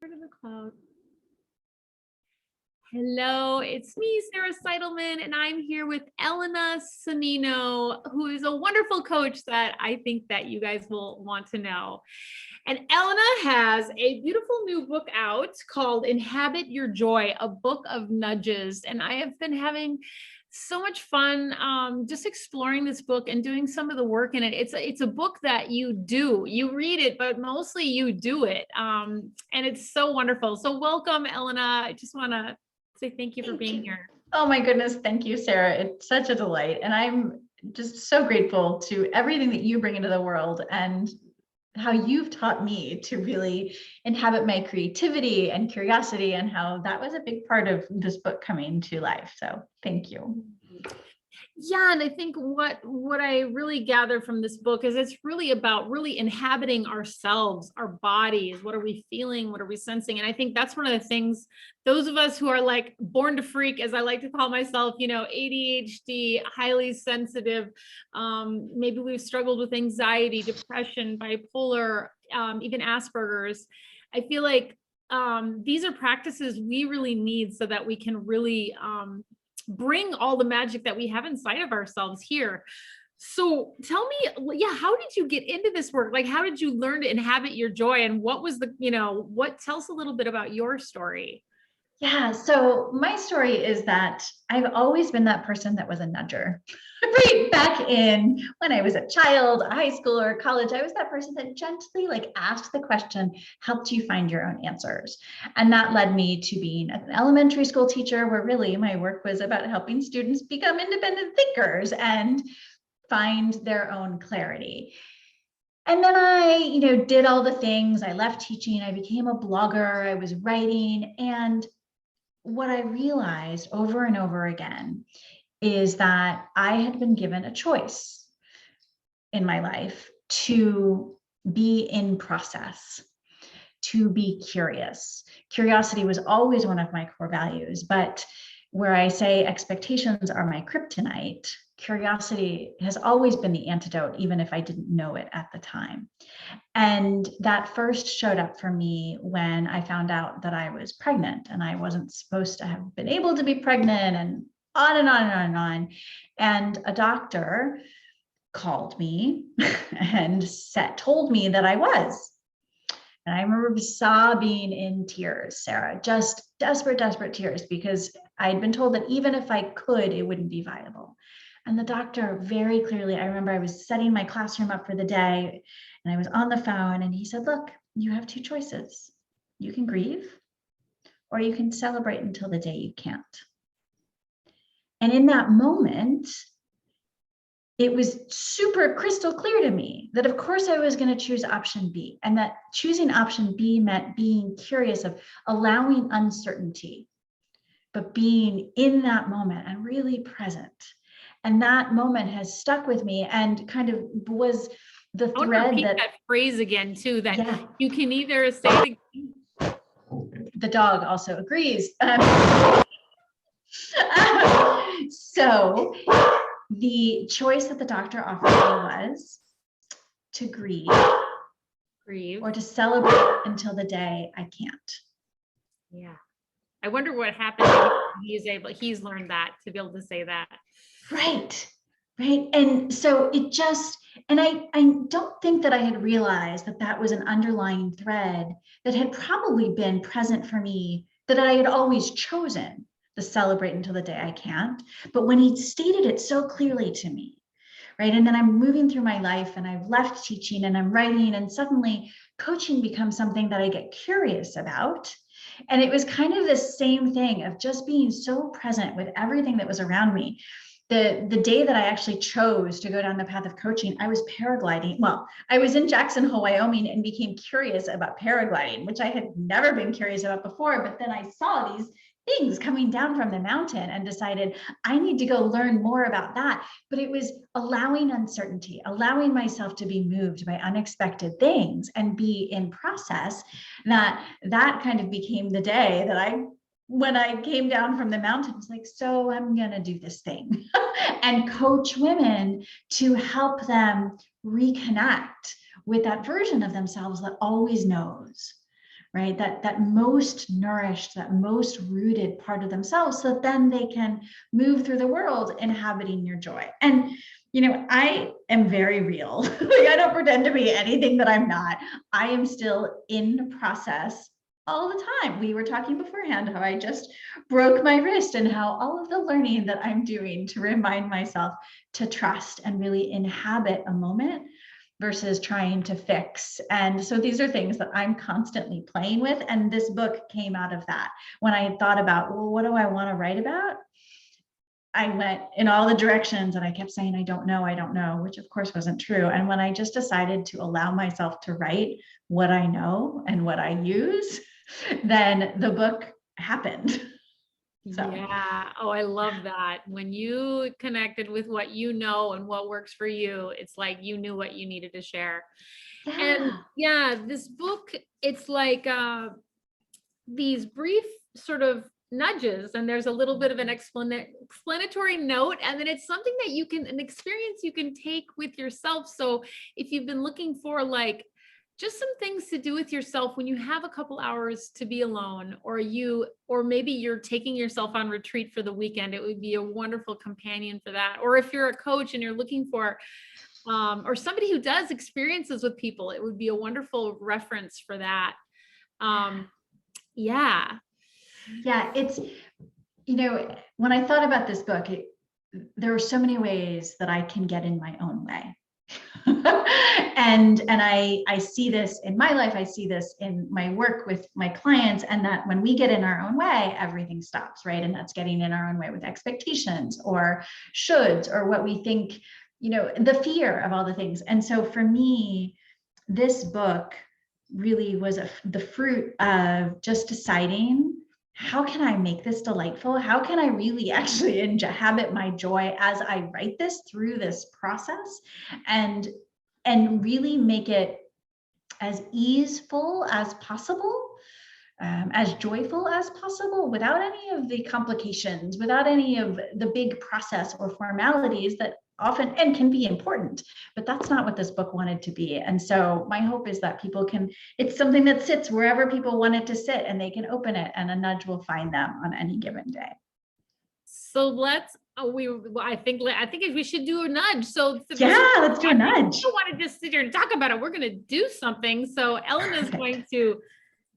To the cloud. Hello, it's me, Sarah Seidelman, and I'm here with Elena Soninno, who is a wonderful coach that I think that you guys will want to know. And Elena has a beautiful new book out called Inhabit Your Joy, a book of nudges. And I have been having so much fun just exploring this book and doing some of the work in it. It's a book that you read it, but mostly you do it. And it's so wonderful. So welcome, Elena. I just want to say thank you for being here. Oh my goodness. Thank you, Sarah. It's such a delight. And I'm just so grateful to everything that you bring into the world and how you've taught me to really inhabit my creativity and curiosity, and how that was a big part of this book coming to life. So thank you. Yeah, and I think what I really gather from this book is it's really about really inhabiting ourselves, our bodies. What are we feeling? What are we sensing? And I think that's one of the things, those of us who are like born to freak, as I like to call myself, ADHD, highly sensitive, maybe we've struggled with anxiety, depression, bipolar, even Asperger's. I feel like these are practices we really need so that we can really bring all the magic that we have inside of ourselves here. So tell me, how did you get into this work? Like, how did you learn to inhabit your joy? And what was tell us a little bit about your story? Yeah, so my story is that I've always been that person that was a nudger. Right back in when I was a child, high school or college, I was that person that gently asked the question, helped you find your own answers. And that led me to being an elementary school teacher, where really my work was about helping students become independent thinkers and find their own clarity. And then I, did all the things. I left teaching, I became a blogger, I was writing. And what I realized over and over again is that I had been given a choice in my life to be in process, to be curious. Curiosity was always one of my core values, but where I say expectations are my kryptonite, curiosity has always been the antidote, even if I didn't know it at the time. And that first showed up for me when I found out that I was pregnant, and I wasn't supposed to have been able to be pregnant, and on and on and on and on. And a doctor called me and told me that I was. And I remember sobbing in tears, Sarah, just desperate, desperate tears, because I'd been told that even if I could, it wouldn't be viable. And the doctor very clearly, I remember I was setting my classroom up for the day and I was on the phone, and he said, look, you have two choices. You can grieve, or you can celebrate until the day you can't. And in that moment, it was super crystal clear to me that of course I was going to choose option B, and that choosing option B meant being curious, of allowing uncertainty, but being in that moment and really present. And that moment has stuck with me and kind of was the thread that phrase again too, that you can either say the dog also agrees. So the choice that the doctor offered me was to grieve or to celebrate until the day I can't. Yeah. I wonder what happened. He's learned that, to be able to say that. Right. And so it just, and I don't think that I had realized that that was an underlying thread that had probably been present for me, that I had always chosen the celebrate until the day I can't. But when he stated it so clearly to me, right? And then I'm moving through my life and I've left teaching and I'm writing, and suddenly coaching becomes something that I get curious about. And it was kind of the same thing of just being so present with everything that was around me. The day that I actually chose to go down the path of coaching, I was paragliding. Well, I was in Jackson Hole, Wyoming, and became curious about paragliding, which I had never been curious about before. But then I saw these things coming down from the mountain and decided I need to go learn more about that. But it was allowing uncertainty, allowing myself to be moved by unexpected things and be in process. That kind of became the day that when I came down from the mountain, was like, so I'm going to do this thing and coach women to help them reconnect with that version of themselves that always knows, right? That most nourished, that most rooted part of themselves, so that then they can move through the world inhabiting your joy. And I am very real. Like, I don't pretend to be anything that I'm not. I am still in process all the time. We were talking beforehand how I just broke my wrist, and how all of the learning that I'm doing to remind myself to trust and really inhabit a moment versus trying to fix. And so these are things that I'm constantly playing with. And this book came out of that. When I thought about, well, what do I want to write about? I went in all the directions, and I kept saying, I don't know, which of course wasn't true. And when I just decided to allow myself to write what I know and what I use, then the book happened. So. Yeah. Oh, I love that. When you connected with what you know and what works for you, it's like you knew what you needed to share. And Yeah. yeah, this book, it's like these brief sort of nudges, and there's a little bit of an explanatory note, and then it's something that an experience you can take with yourself. So if you've been looking for like just some things to do with yourself when you have a couple hours to be alone, or maybe you're taking yourself on retreat for the weekend, it would be a wonderful companion for that. Or if you're a coach and you're looking for or somebody who does experiences with people, it would be a wonderful reference for that. Yeah. Yeah, it's, when I thought about this book, there are so many ways that I can get in my own way. and I see this in my life, I see this in my work with my clients, and that when we get in our own way, everything stops, right? And that's getting in our own way with expectations or shoulds, or what we think, the fear of all the things. And so for me, this book really was the fruit of just deciding, how can I make this delightful? How can I really actually inhabit my joy as I write this through this process, and really make it as easeful as possible, as joyful as possible, without any of the complications, without any of the big process or formalities that often and can be important, but that's not what this book wanted to be. And so my hope is that people it's something that sits wherever people want it to sit, and they can open it, and a nudge will find them on any given day. So I think we should do a nudge. So Let's do a nudge. I don't want to just sit here and talk about it. We're going to do something. So Elena's going to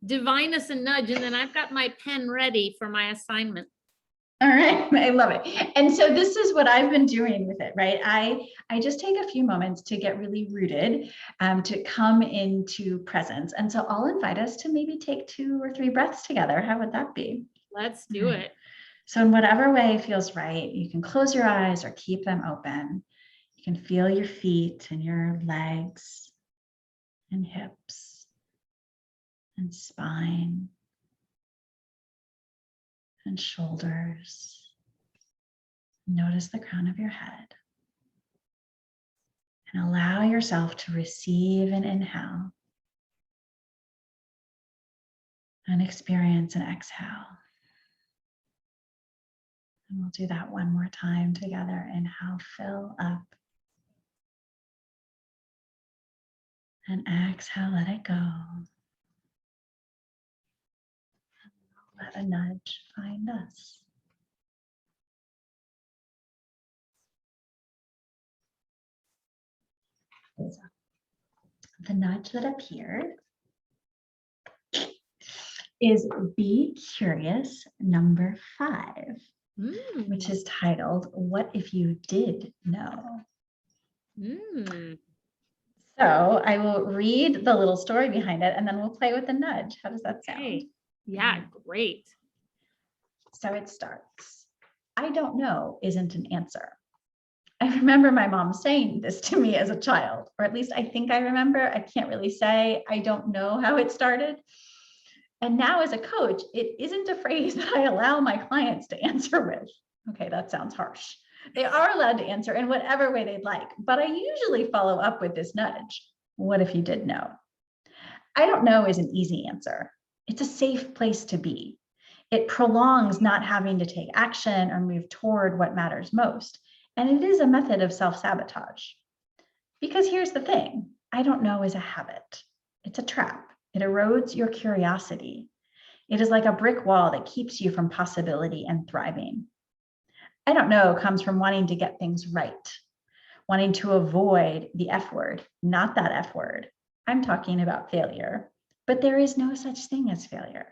divine us a nudge, and then I've got my pen ready for my assignment. All right, I love it. And so this is what I've been doing with it, right? I just take a few moments to get really rooted, to come into presence. And so I'll invite us to maybe take 2 or 3 breaths together. How would that be? Let's do it. So in whatever way feels right, you can close your eyes or keep them open. You can feel your feet and your legs and hips and spine and shoulders. Notice the crown of your head, and allow yourself to receive an inhale and experience an exhale. And we'll do that one more time together. Inhale, fill up. And exhale, let it go. Let a nudge find us. The nudge that appeared is Be Curious number 5, which is titled, What If You Did Know? So I will read the little story behind it, and then we'll play with the nudge. How does that sound? Okay. Yeah, great. So it starts. I don't know isn't an answer. I remember my mom saying this to me as a child, or at least I think I remember. I can't really say. I don't know how it started. And now as a coach, it isn't a phrase that I allow my clients to answer with. Okay, that sounds harsh. They are allowed to answer in whatever way they'd like, but I usually follow up with this nudge. What if you did know? I don't know is an easy answer. It's a safe place to be. It prolongs not having to take action or move toward what matters most. And it is a method of self-sabotage. Because here's the thing, I don't know is a habit. It's a trap. It erodes your curiosity. It is like a brick wall that keeps you from possibility and thriving. I don't know comes from wanting to get things right, wanting to avoid the F word, not that F word. I'm talking about failure, but there is no such thing as failure.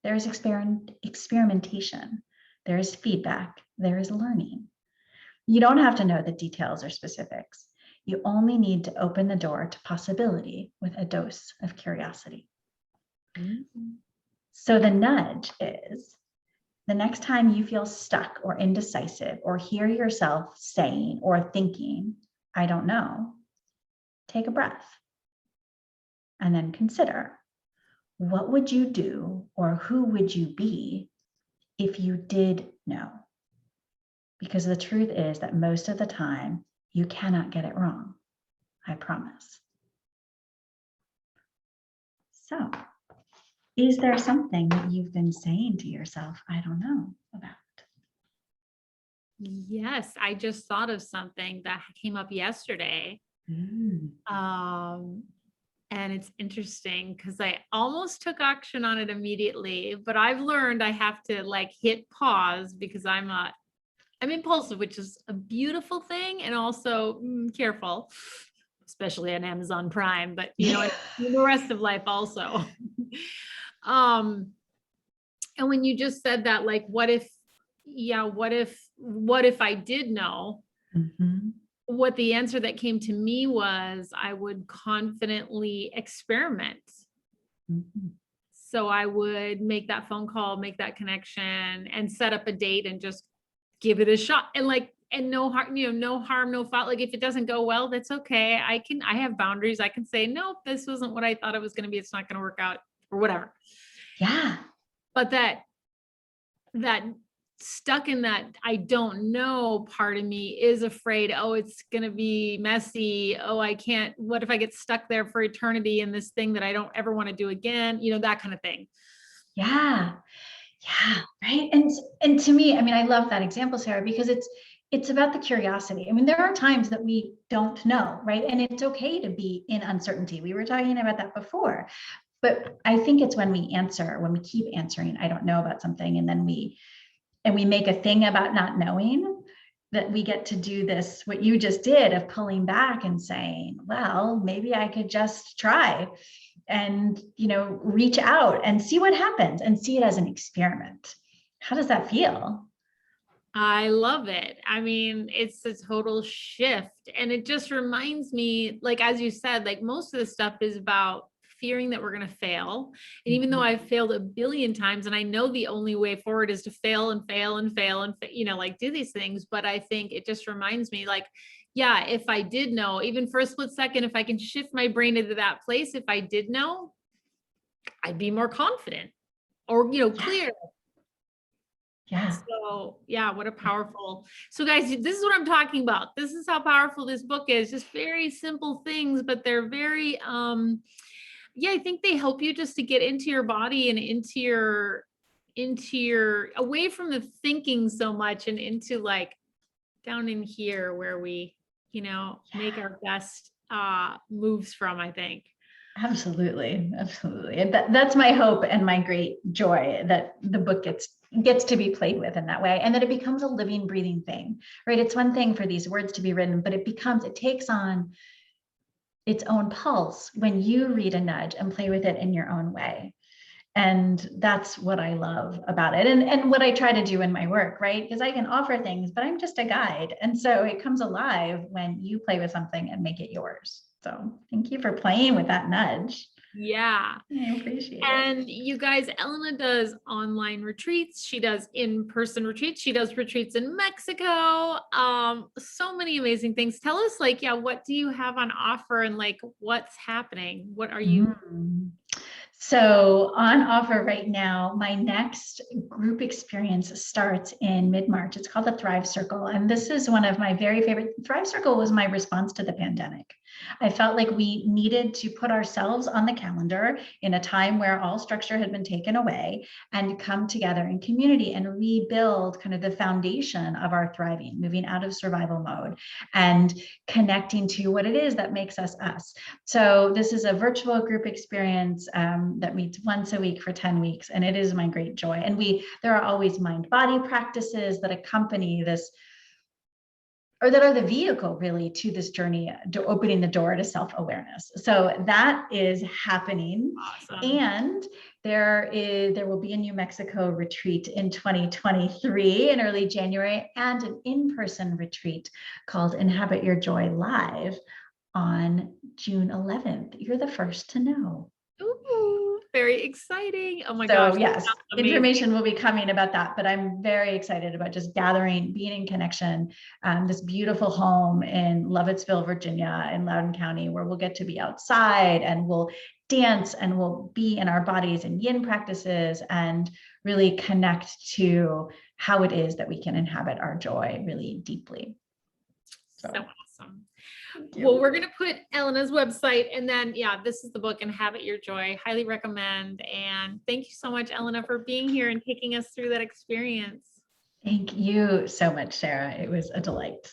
There is experimentation. There is feedback. There is learning. You don't have to know the details or specifics. You only need to open the door to possibility with a dose of curiosity. Mm-hmm. So the nudge is the next time you feel stuck or indecisive or hear yourself saying or thinking, I don't know, take a breath and then consider, what would you do or who would you be if you did know? Because the truth is that most of the time you cannot get it wrong. I promise. So, is there something that you've been saying to yourself, I don't know about? Yes, I just thought of something that came up yesterday. And it's interesting because I almost took action on it immediately, but I've learned I have to like hit pause because I'm impulsive, which is a beautiful thing, and also careful, especially on Amazon Prime, but you know, in the rest of life also. And when you just said that, like, what if I did know? Mm-hmm. What the answer that came to me was I would confidently experiment. Mm-hmm. So I would make that phone call, make that connection, and set up a date and just give it a shot. And no harm, no harm, no foul. Like if it doesn't go well, that's okay. I have boundaries. I can say, nope, this wasn't what I thought it was going to be. It's not going to work out or whatever. Yeah. But that stuck in that I don't know part of me is afraid, oh, it's going to be messy. Oh, I can't, what if I get stuck there for eternity in this thing that I don't ever want to do again? That kind of thing. Yeah. Yeah. Right. And to me, I mean, I love that example, Sarah, because it's about the curiosity. I mean, there are times that we don't know, right? And it's okay to be in uncertainty. We were talking about that before, but I think it's when we keep answering, I don't know about something, and then we make a thing about not knowing, that we get to do this, what you just did, of pulling back and saying, well, maybe I could just try and, reach out and see what happens and see it as an experiment. How does that feel? I love it. I mean, it's a total shift. And it just reminds me, like, as you said, like most of the stuff is about fearing that we're going to fail. And even though I've failed a billion times, and I know the only way forward is to fail and fail and fail and, like do these things. But I think it just reminds me, like, yeah, if I did know, even for a split second, if I can shift my brain into that place, if I did know, I'd be more confident or, clear. Yeah. So yeah, what a powerful. So guys, this is what I'm talking about. This is how powerful this book is. Just very simple things, but they're very, I think they help you just to get into your body and into your away from the thinking so much and into like down in here where we, make our best moves from, I think. Absolutely. Absolutely. And that's my hope and my great joy, that the book gets to be played with in that way, and that it becomes a living, breathing thing, right? It's one thing for these words to be written, but it takes on its own pulse when you read a nudge and play with it in your own way. And that's what I love about it. And what I try to do in my work, right? Because I can offer things, but I'm just a guide. And so it comes alive when you play with something and make it yours. So thank you for playing with that nudge. Yeah. I appreciate it. And you guys, Elena does online retreats. She does in-person retreats. She does retreats in Mexico. So many amazing things. Tell us, like, what do you have on offer and like what's happening? What are you? So on offer right now, my next group experience starts in mid-March. It's called the Thrive Circle. And this is one of my very favorite. Thrive Circle was my response to the pandemic. I felt like we needed to put ourselves on the calendar in a time where all structure had been taken away and come together in community and rebuild kind of the foundation of our thriving, moving out of survival mode and connecting to what it is that makes us us. So this is a virtual group experience that meets once a week for 10 weeks, and it is my great joy. And there are always mind-body practices that accompany this, or that are the vehicle really to this journey, to opening the door to self-awareness. So that is happening. Awesome. And there will be a New Mexico retreat in 2023 in early January, and an in-person retreat called Inhabit Your Joy Live on June 11th. You're the first to know. Ooh, very exciting. Oh my So gosh. yes, Amazing. information will be coming about that, but I'm very excited about just gathering, being in connection, this beautiful home in Lovettsville, Virginia, in Loudoun County, where we'll get to be outside and we'll dance and we'll be in our bodies and yin practices and really connect to how it is that we can inhabit our joy really deeply. So awesome. Well, we're going to put Elena's website, and then, yeah, this is the book, Inhabit Your Joy. Highly recommend. And thank you so much, Elena, for being here and taking us through that experience. Thank you so much, Sarah. It was a delight.